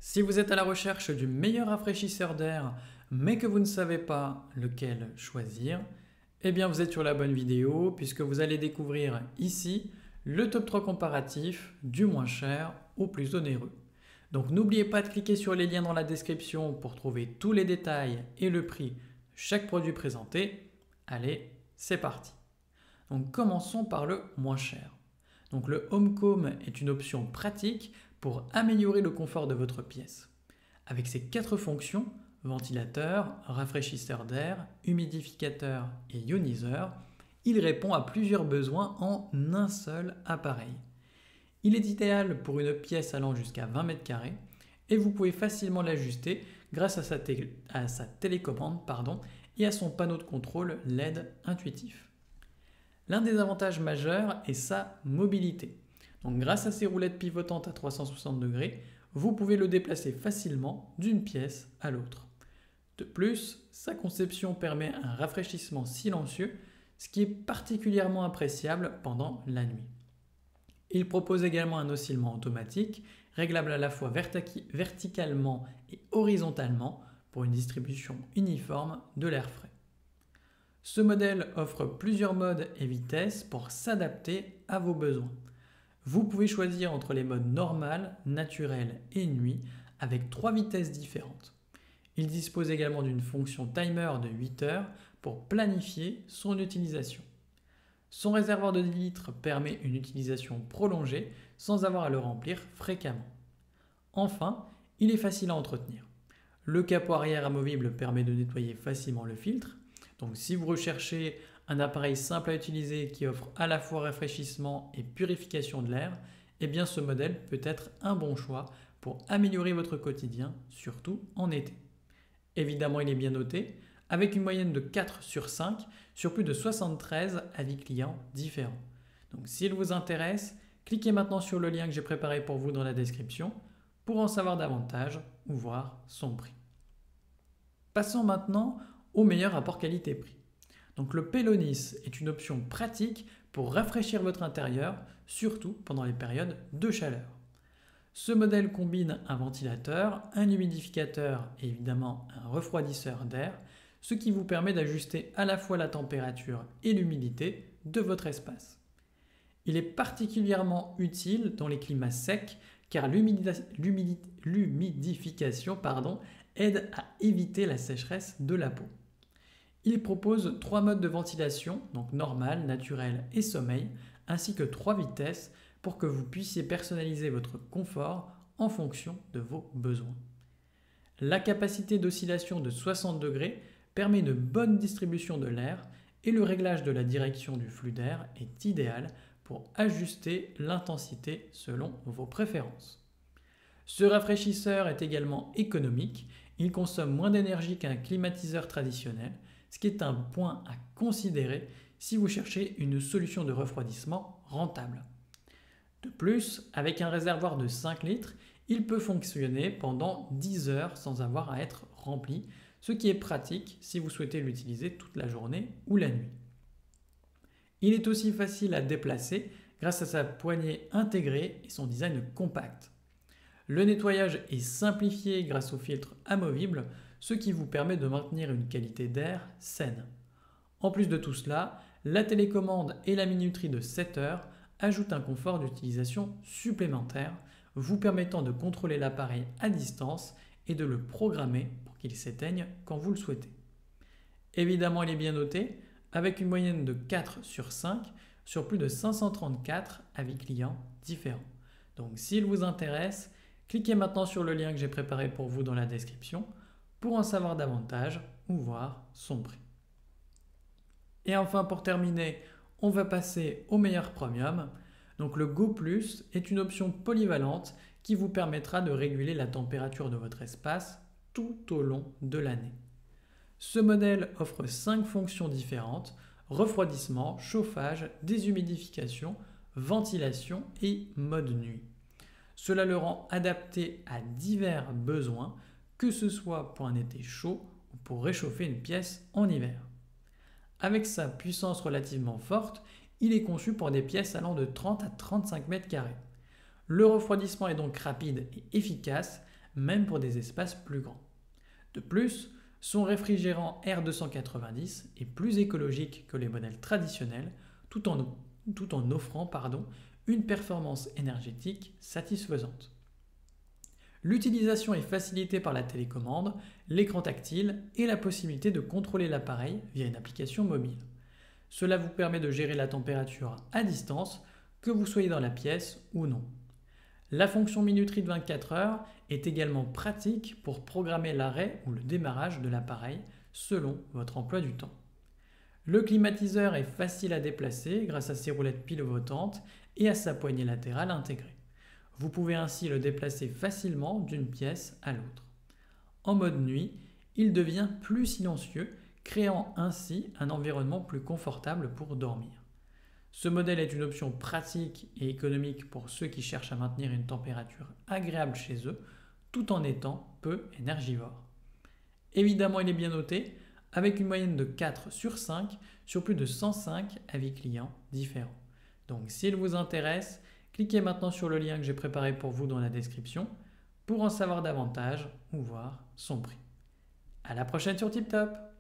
Si vous êtes à la recherche du meilleur rafraîchisseur d'air, mais que vous ne savez pas lequel choisir, eh bien vous êtes sur la bonne vidéo puisque vous allez découvrir ici le top 3 comparatif du moins cher au plus onéreux. Donc n'oubliez pas de cliquer sur les liens dans la description pour trouver tous les détails et le prix de chaque produit présenté. Allez, c'est parti. Donc commençons par le moins cher. Donc le HomeCom est une option pratique pour améliorer le confort de votre pièce. Avec ses 4 fonctions, ventilateur, rafraîchisseur d'air, humidificateur et ioniseur, il répond à plusieurs besoins en un seul appareil. Il est idéal pour une pièce allant jusqu'à 20 m² et vous pouvez facilement l'ajuster grâce à sa télécommande et à son panneau de contrôle LED intuitif. L'un des avantages majeurs est sa mobilité. Donc, grâce à ses roulettes pivotantes à 360 degrés, vous pouvez le déplacer facilement d'une pièce à l'autre. De plus, sa conception permet un rafraîchissement silencieux, ce qui est particulièrement appréciable pendant la nuit. Il propose également un oscillement automatique, réglable à la fois verticalement et horizontalement pour une distribution uniforme de l'air frais. Ce modèle offre plusieurs modes et vitesses pour s'adapter à vos besoins. Vous pouvez choisir entre les modes normal, naturel et nuit avec 3 vitesses différentes. Il dispose également d'une fonction timer de 8 heures pour planifier son utilisation. Son réservoir de 10 litres permet une utilisation prolongée sans avoir à le remplir fréquemment. Enfin, il est facile à entretenir. Le capot arrière amovible permet de nettoyer facilement le filtre. Donc si vous recherchez un appareil simple à utiliser qui offre à la fois rafraîchissement et purification de l'air, eh bien ce modèle peut être un bon choix pour améliorer votre quotidien, surtout en été. Évidemment, il est bien noté, avec une moyenne de 4 sur 5 sur plus de 73 avis clients différents. Donc s'il vous intéresse, cliquez maintenant sur le lien que j'ai préparé pour vous dans la description pour en savoir davantage ou voir son prix. Passons maintenant au meilleur rapport qualité-prix. Donc le Pelonis est une option pratique pour rafraîchir votre intérieur, surtout pendant les périodes de chaleur. Ce modèle combine un ventilateur, un humidificateur et évidemment un refroidisseur d'air, ce qui vous permet d'ajuster à la fois la température et l'humidité de votre espace. Il est particulièrement utile dans les climats secs car l'humidification aide à éviter la sécheresse de la peau. Il propose 3 modes de ventilation, donc normal, naturel et sommeil, ainsi que 3 vitesses pour que vous puissiez personnaliser votre confort en fonction de vos besoins. La capacité d'oscillation de 60 degrés permet une bonne distribution de l'air et le réglage de la direction du flux d'air est idéal pour ajuster l'intensité selon vos préférences. Ce rafraîchisseur est également économique, il consomme moins d'énergie qu'un climatiseur traditionnel, ce qui est un point à considérer si vous cherchez une solution de refroidissement rentable. De plus, avec un réservoir de 5 litres, il peut fonctionner pendant 10 heures sans avoir à être rempli, ce qui est pratique si vous souhaitez l'utiliser toute la journée ou la nuit. Il est aussi facile à déplacer grâce à sa poignée intégrée et son design compact. Le nettoyage est simplifié grâce au filtre amovible, ce qui vous permet de maintenir une qualité d'air saine. En plus de tout cela, la télécommande et la minuterie de 7 heures ajoutent un confort d'utilisation supplémentaire, vous permettant de contrôler l'appareil à distance et de le programmer pour qu'il s'éteigne quand vous le souhaitez. Évidemment, il est bien noté, avec une moyenne de 4 sur 5 sur plus de 534 avis clients différents. Donc s'il vous intéresse, cliquez maintenant sur le lien que j'ai préparé pour vous dans la description pour en savoir davantage ou voir son prix. Et enfin, pour terminer, on va passer au meilleur premium. Donc le Go Plus est une option polyvalente qui vous permettra de réguler la température de votre espace tout au long de l'année. Ce modèle offre 5 fonctions différentes: refroidissement, chauffage, déshumidification, ventilation et mode nuit. Cela le rend adapté à divers besoins, que ce soit pour un été chaud ou pour réchauffer une pièce en hiver. Avec sa puissance relativement forte, il est conçu pour des pièces allant de 30 à 35 m². Le refroidissement est donc rapide et efficace même pour des espaces plus grands. De plus, son réfrigérant R290 est plus écologique que les modèles traditionnels tout en offrant une performance énergétique satisfaisante. L'utilisation est facilitée par la télécommande, l'écran tactile et la possibilité de contrôler l'appareil via une application mobile. Cela vous permet de gérer la température à distance, que vous soyez dans la pièce ou non. La fonction minuterie de 24 heures est également pratique pour programmer l'arrêt ou le démarrage de l'appareil selon votre emploi du temps. Le climatiseur est facile à déplacer grâce à ses roulettes pilotantes et à sa poignée latérale intégrée. Vous pouvez ainsi le déplacer facilement d'une pièce à l'autre. En mode nuit, il devient plus silencieux, créant ainsi un environnement plus confortable pour dormir. Ce modèle est une option pratique et économique pour ceux qui cherchent à maintenir une température agréable chez eux, tout en étant peu énergivore. Évidemment, il est bien noté, avec une moyenne de 4 sur 5 sur plus de 105 avis clients différents. Donc s'il vous intéresse, cliquez maintenant sur le lien que j'ai préparé pour vous dans la description pour en savoir davantage ou voir son prix. À la prochaine sur TipTop!